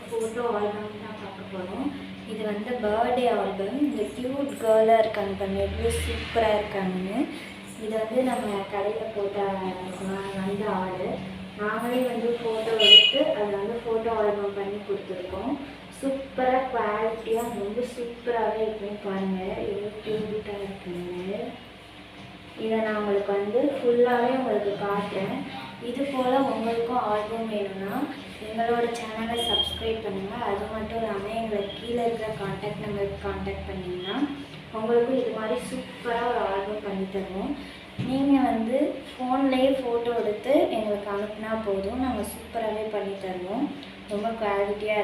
Photo album தான் பார்க்க போகிறோம். இது வந்து பர்த்டே ஆல்பம். இந்த க்யூட் கேர்ளாக இருக்காங்க பாருங்க, எவ்வளோ சூப்பராக இருக்காங்கன்னு. இது வந்து நம்ம கடையில் போட்ட வந்த ஆர்டர். நாங்களே வந்து ஃபோட்டோ எடுத்து அதை வந்து ஃபோட்டோ ஆல்பம் பண்ணி கொடுத்துருக்கோம். சூப்பராக குவாலிட்டியாக ரொம்ப சூப்பராகவே இருக்குன்னு பாருங்கள், எவ்வளோ க்யூட்டாக இருக்குன்னு. இதை நான் உங்களுக்கு வந்து ஃபுல்லாகவே உங்களுக்கு காட்டுறேன். இது போல் உங்களுக்கும் ஆல்பம் வேணும்னா எங்களோட சேனலை சப்ஸ்கிரைப் பண்ணுங்கள். அது மட்டும் இல்லாமல் எங்களுக்கு கீழே இருக்கிற கான்டாக்ட் நம்பருக்கு கான்டாக்ட் பண்ணிங்கன்னா உங்களுக்கும் இது மாதிரி சூப்பராக ஒரு ஆல்பம் பண்ணி தருவோம். நீங்கள் வந்து ஃபோன்லேயே ஃபோட்டோ எடுத்து எங்களுக்கு அனுப்புனா போதும், நாங்கள் சூப்பராகவே பண்ணி தருவோம். ரொம்ப குவாலிட்டியாக